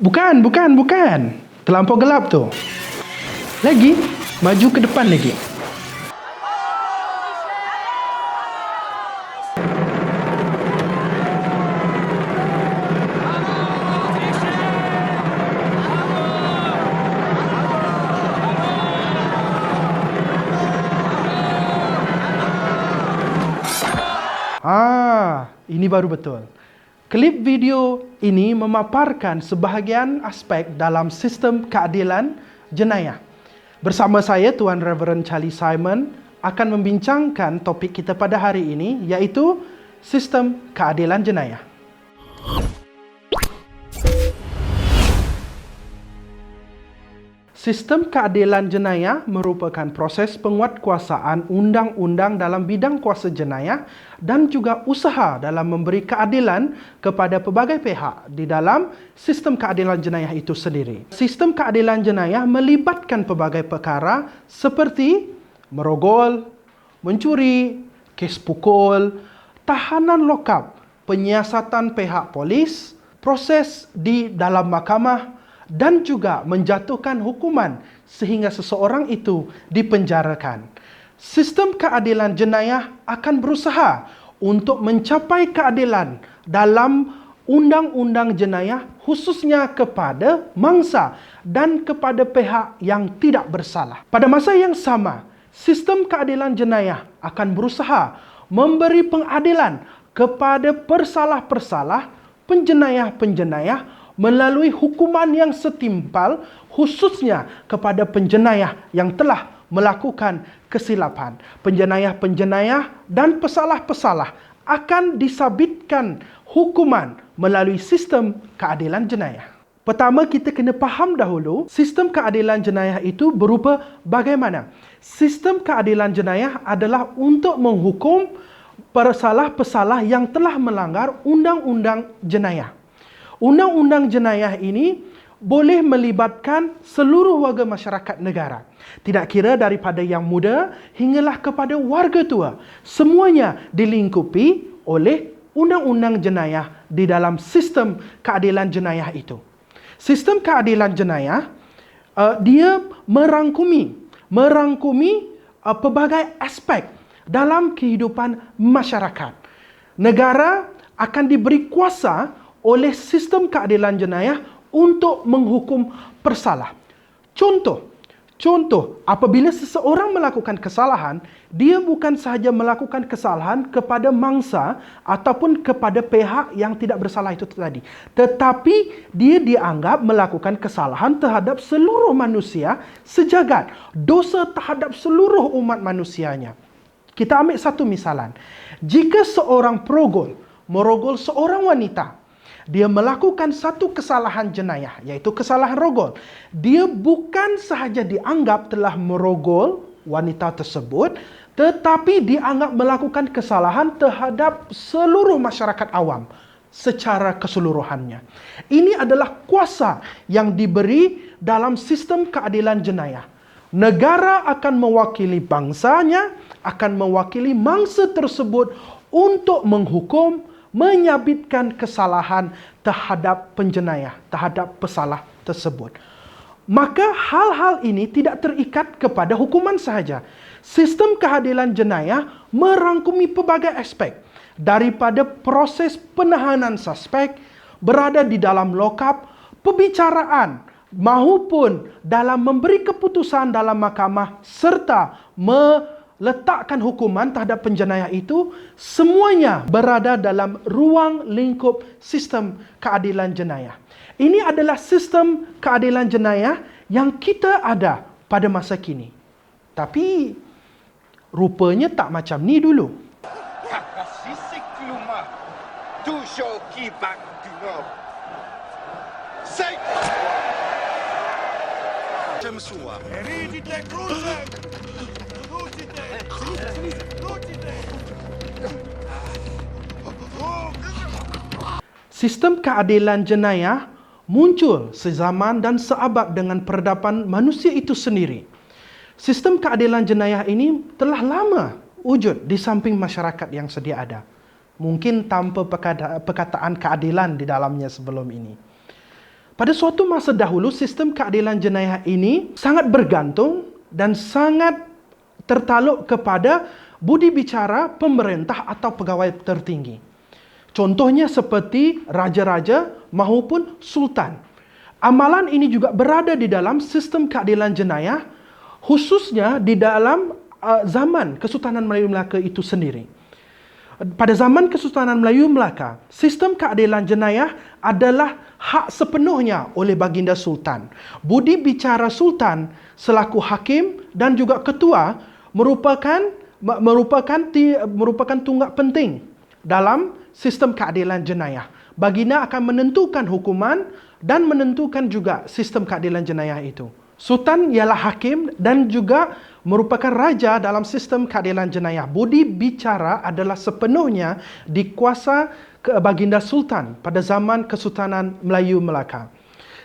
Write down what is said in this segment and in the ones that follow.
Bukan, bukan, bukan. Terlampau gelap tu. Lagi, maju ke depan lagi. Ini baru betul. Klip video ini memaparkan sebahagian aspek dalam sistem keadilan jenayah. Bersama saya, Tuan Reverend Charlie Simon, akan membincangkan topik kita pada hari ini, iaitu sistem keadilan jenayah. Sistem keadilan jenayah merupakan proses penguatkuasaan undang-undang dalam bidang kuasa jenayah dan juga usaha dalam memberi keadilan kepada pelbagai pihak di dalam sistem keadilan jenayah itu sendiri. Sistem keadilan jenayah melibatkan pelbagai perkara seperti merogol, mencuri, kes pukul, tahanan lokap, penyiasatan pihak polis, proses di dalam mahkamah, dan juga menjatuhkan hukuman sehingga seseorang itu dipenjarakan. Sistem keadilan jenayah akan berusaha untuk mencapai keadilan dalam undang-undang jenayah, khususnya kepada mangsa dan kepada pihak yang tidak bersalah. Pada masa yang sama, sistem keadilan jenayah akan berusaha memberi pengadilan kepada persalah-persalah, penjenayah-penjenayah melalui hukuman yang setimpal, khususnya kepada penjenayah yang telah melakukan kesilapan. Penjenayah-penjenayah dan pesalah-pesalah akan disabitkan hukuman melalui sistem keadilan jenayah. Pertama, kita kena faham dahulu sistem keadilan jenayah itu berupa bagaimana. Sistem keadilan jenayah adalah untuk menghukum pesalah-pesalah yang telah melanggar undang-undang jenayah. Undang-undang jenayah ini boleh melibatkan seluruh warga masyarakat negara. Tidak kira daripada yang muda hinggalah kepada warga tua. Semuanya dilingkupi oleh undang-undang jenayah di dalam sistem keadilan jenayah itu. Sistem keadilan jenayah, dia merangkumi pelbagai aspek dalam kehidupan masyarakat. Negara akan diberi kuasa oleh sistem keadilan jenayah untuk menghukum persalah. Contoh, apabila seseorang melakukan kesalahan, dia bukan sahaja melakukan kesalahan kepada mangsa ataupun kepada pihak yang tidak bersalah itu tadi, tetapi dia dianggap melakukan kesalahan terhadap seluruh manusia sejagat, dosa terhadap seluruh umat manusianya. Kita ambil satu misalan. Jika seorang merogol seorang wanita, dia melakukan satu kesalahan jenayah, iaitu kesalahan rogol. Dia bukan sahaja dianggap telah merogol wanita tersebut, tetapi dianggap melakukan kesalahan terhadap seluruh masyarakat awam secara keseluruhannya. Ini adalah kuasa yang diberi dalam sistem keadilan jenayah. Negara akan mewakili bangsanya, akan mewakili mangsa tersebut untuk menghukum, menyabitkan kesalahan terhadap penjenayah, terhadap pesalah tersebut. Maka hal-hal ini tidak terikat kepada hukuman sahaja. Sistem keadilan jenayah merangkumi pelbagai aspek, daripada proses penahanan suspek, berada di dalam lokap, pembicaraan, maupun dalam memberi keputusan dalam mahkamah, serta letakkan hukuman terhadap penjenayah itu, semuanya berada dalam ruang lingkup sistem keadilan jenayah. Ini adalah sistem keadilan jenayah yang kita ada pada masa kini. Tapi rupanya tak macam ni dulu. Sistem keadilan jenayah muncul sezaman dan seabad dengan peradaban manusia itu sendiri. Sistem keadilan jenayah ini telah lama wujud di samping masyarakat yang sedia ada. Mungkin tanpa perkataan keadilan di dalamnya sebelum ini. Pada suatu masa dahulu, sistem keadilan jenayah ini sangat bergantung dan sangat tertaluk kepada budi bicara pemerintah atau pegawai tertinggi. Contohnya seperti raja-raja maupun sultan. Amalan ini juga berada di dalam sistem keadilan jenayah, khususnya di dalam zaman Kesultanan Melayu Melaka itu sendiri. Pada zaman Kesultanan Melayu Melaka, sistem keadilan jenayah adalah hak sepenuhnya oleh Baginda Sultan. Budi bicara Sultan selaku hakim dan juga ketua merupakan tunggak penting dalam sistem keadilan jenayah. Baginda akan menentukan hukuman dan menentukan juga sistem keadilan jenayah itu. Sultan ialah hakim dan juga merupakan raja dalam sistem keadilan jenayah. Budi bicara adalah sepenuhnya dikuasa Baginda Sultan pada zaman Kesultanan Melayu Melaka.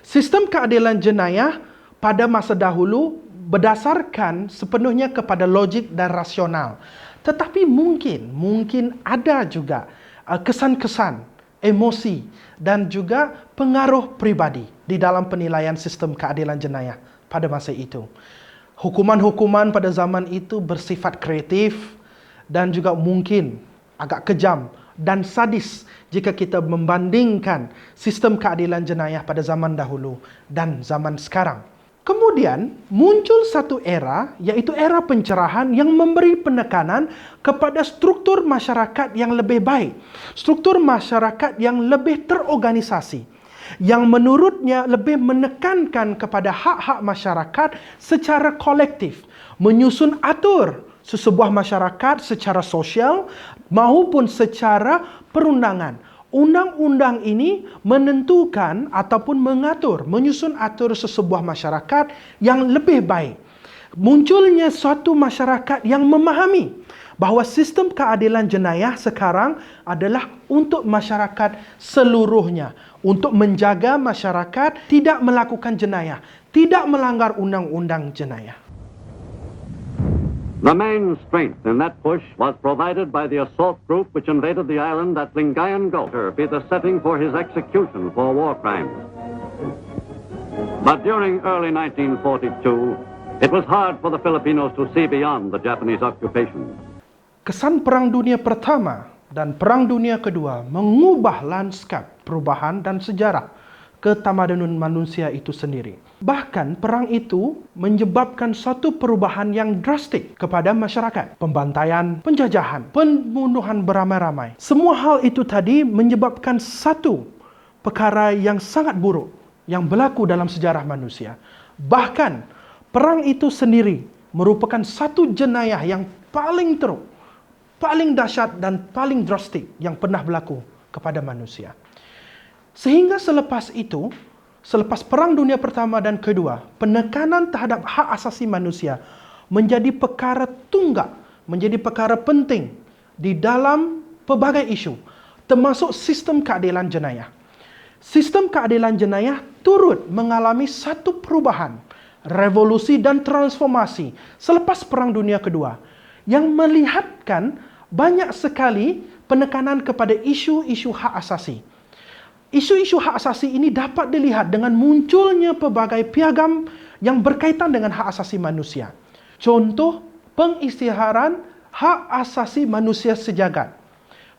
Sistem keadilan jenayah pada masa dahulu berdasarkan sepenuhnya kepada logik dan rasional. Tetapi mungkin ada juga kesan-kesan, emosi dan juga pengaruh pribadi di dalam penilaian sistem keadilan jenayah pada masa itu. Hukuman-hukuman pada zaman itu bersifat kreatif dan juga mungkin agak kejam dan sadis jika kita membandingkan sistem keadilan jenayah pada zaman dahulu dan zaman sekarang. Kemudian muncul satu era, yaitu era pencerahan yang memberi penekanan kepada struktur masyarakat yang lebih baik. Struktur masyarakat yang lebih terorganisasi, yang menurutnya lebih menekankan kepada hak-hak masyarakat secara kolektif, menyusun atur sesebuah masyarakat secara sosial maupun secara perundangan. Undang-undang ini menentukan ataupun mengatur, menyusun atur sesebuah masyarakat yang lebih baik. Munculnya suatu masyarakat yang memahami bahawa sistem keadilan jenayah sekarang adalah untuk masyarakat seluruhnya, untuk menjaga masyarakat tidak melakukan jenayah, tidak melanggar undang-undang jenayah. The main strength in that push was provided by the assault group which invaded the island at Lingayen Gulf, be the setting for his execution for war crimes. But during early 1942, it was hard for the Filipinos to see beyond the Japanese occupation. Kesan Perang Dunia Pertama dan Perang Dunia Kedua mengubah lanskap perubahan dan sejarah ketamadunan manusia itu sendiri. Bahkan perang itu menyebabkan suatu perubahan yang drastik kepada masyarakat. Pembantaian, penjajahan, pembunuhan beramai-ramai. Semua hal itu tadi menyebabkan satu perkara yang sangat buruk yang berlaku dalam sejarah manusia. Bahkan perang itu sendiri merupakan satu jenayah yang paling teruk, paling dahsyat dan paling drastik yang pernah berlaku kepada manusia. Sehingga selepas itu, selepas Perang Dunia Pertama dan Kedua, penekanan terhadap hak asasi manusia menjadi perkara tunggak, menjadi perkara penting di dalam pelbagai isu, termasuk sistem keadilan jenayah. Sistem keadilan jenayah turut mengalami satu perubahan, revolusi dan transformasi selepas Perang Dunia Kedua yang melihatkan banyak sekali penekanan kepada isu-isu hak asasi. Isu-isu hak asasi ini dapat dilihat dengan munculnya pelbagai piagam yang berkaitan dengan hak asasi manusia. Contoh, pengisytiharan hak asasi manusia sejagat,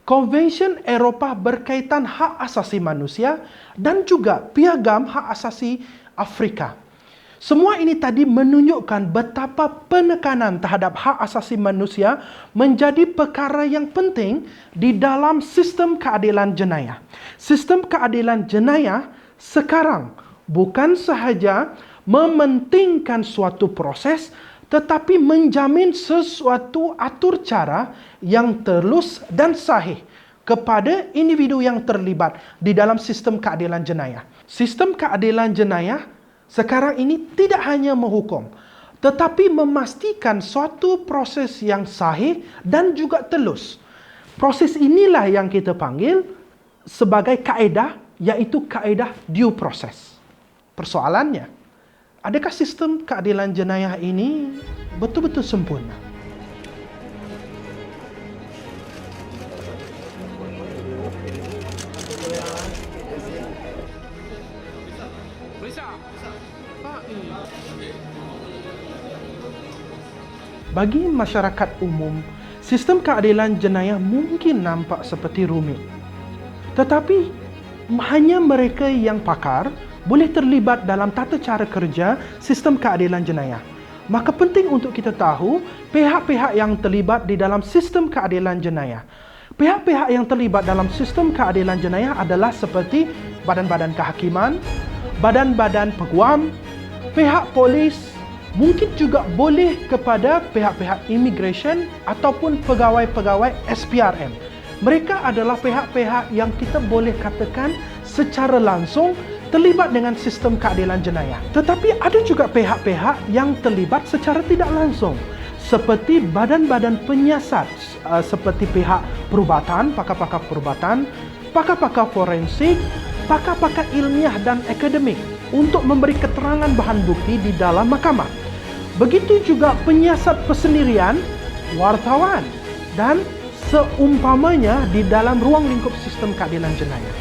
Konvensyen Eropah berkaitan hak asasi manusia dan juga piagam hak asasi Afrika. Semua ini tadi menunjukkan betapa penekanan terhadap hak asasi manusia menjadi perkara yang penting di dalam sistem keadilan jenayah. Sistem keadilan jenayah sekarang bukan sahaja mementingkan suatu proses, tetapi menjamin sesuatu atur cara yang telus dan sahih kepada individu yang terlibat di dalam sistem keadilan jenayah. Sistem keadilan jenayah sekarang ini tidak hanya menghukum, tetapi memastikan suatu proses yang sahih dan juga telus. Proses inilah yang kita panggil sebagai kaedah, iaitu kaedah due process. Persoalannya, adakah sistem keadilan jenayah ini betul-betul sempurna? Bagi masyarakat umum, sistem keadilan jenayah mungkin nampak seperti rumit. Tetapi hanya mereka yang pakar boleh terlibat dalam tata cara kerja sistem keadilan jenayah. Maka penting untuk kita tahu pihak-pihak yang terlibat di dalam sistem keadilan jenayah. Pihak-pihak yang terlibat dalam sistem keadilan jenayah adalah seperti badan-badan kehakiman, badan-badan peguam, pihak polis, mungkin juga boleh kepada pihak-pihak immigration ataupun pegawai-pegawai SPRM. Mereka adalah pihak-pihak yang kita boleh katakan secara langsung terlibat dengan sistem keadilan jenayah. Tetapi ada juga pihak-pihak yang terlibat secara tidak langsung, seperti badan-badan penyiasat, seperti pihak perubatan, pakar-pakar perubatan, pakar-pakar forensik, pakar-pakar ilmiah dan akademik untuk memberi keterangan bahan bukti di dalam mahkamah. Begitu juga penyiasat persendirian, wartawan dan seumpamanya di dalam ruang lingkup sistem keadilan jenayah.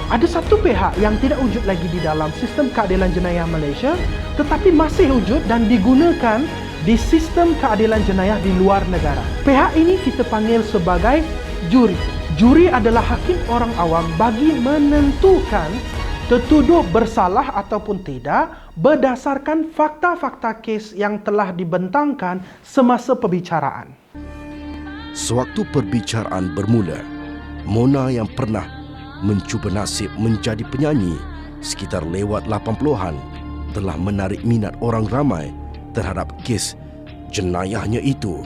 Ada satu pihak yang tidak wujud lagi di dalam sistem keadilan jenayah Malaysia, tetapi masih wujud dan digunakan di sistem keadilan jenayah di luar negara. Pihak ini kita panggil sebagai juri. Juri adalah hakim orang awam bagi menentukan tertuduh bersalah ataupun tidak berdasarkan fakta-fakta kes yang telah dibentangkan semasa perbicaraan. Sewaktu perbicaraan bermula, Mona yang pernah mencuba nasib menjadi penyanyi sekitar lewat 80-an telah menarik minat orang ramai terhadap kes jenayahnya itu.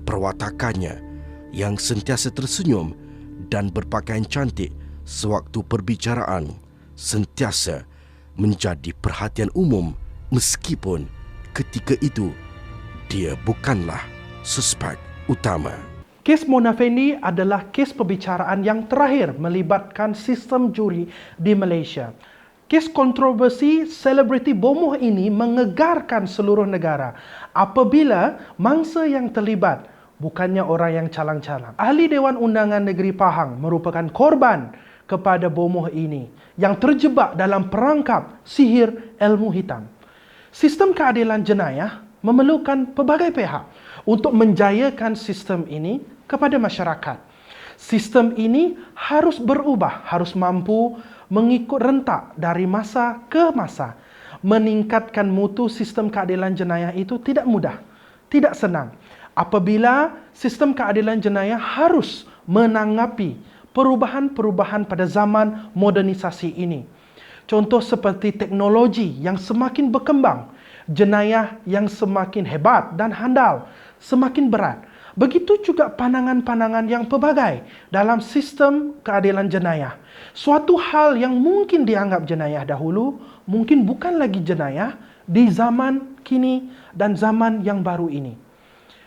Perwatakannya yang sentiasa tersenyum dan berpakaian cantik sewaktu perbicaraan sentiasa menjadi perhatian umum meskipun ketika itu dia bukanlah suspek utama. Kes Mona Fendi adalah kes perbicaraan yang terakhir melibatkan sistem juri di Malaysia. Kes kontroversi selebriti bomoh ini mengegarkan seluruh negara apabila mangsa yang terlibat bukannya orang yang calang-calang. Ahli Dewan Undangan Negeri Pahang merupakan korban kepada bomoh ini yang terjebak dalam perangkap sihir ilmu hitam. Sistem keadilan jenayah memerlukan pelbagai pihak untuk menjayakan sistem ini kepada masyarakat. Sistem ini harus berubah, harus mampu mengikut rentak dari masa ke masa. Meningkatkan mutu sistem keadilan jenayah itu tidak mudah, tidak senang. Apabila sistem keadilan jenayah harus menanggapi perubahan-perubahan pada zaman modernisasi ini. Contoh seperti teknologi yang semakin berkembang, jenayah yang semakin hebat dan handal, semakin berat. Begitu juga pandangan-pandangan yang pelbagai dalam sistem keadilan jenayah. Suatu hal yang mungkin dianggap jenayah dahulu, mungkin bukan lagi jenayah di zaman kini dan zaman yang baru ini.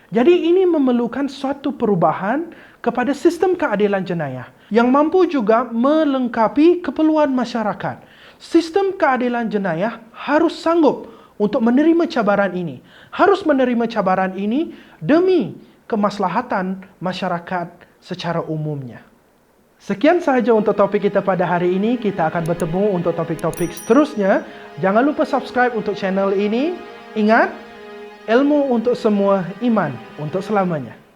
Jadi ini memerlukan suatu perubahan kepada sistem keadilan jenayah yang mampu juga melengkapi keperluan masyarakat. Sistem keadilan jenayah harus sanggup untuk menerima cabaran ini. Harus menerima cabaran ini demi kemaslahatan masyarakat secara umumnya. Sekian sahaja untuk topik kita pada hari ini. Kita akan bertemu untuk topik-topik seterusnya. Jangan lupa subscribe untuk channel ini. Ingat, ilmu untuk semua, iman untuk selamanya.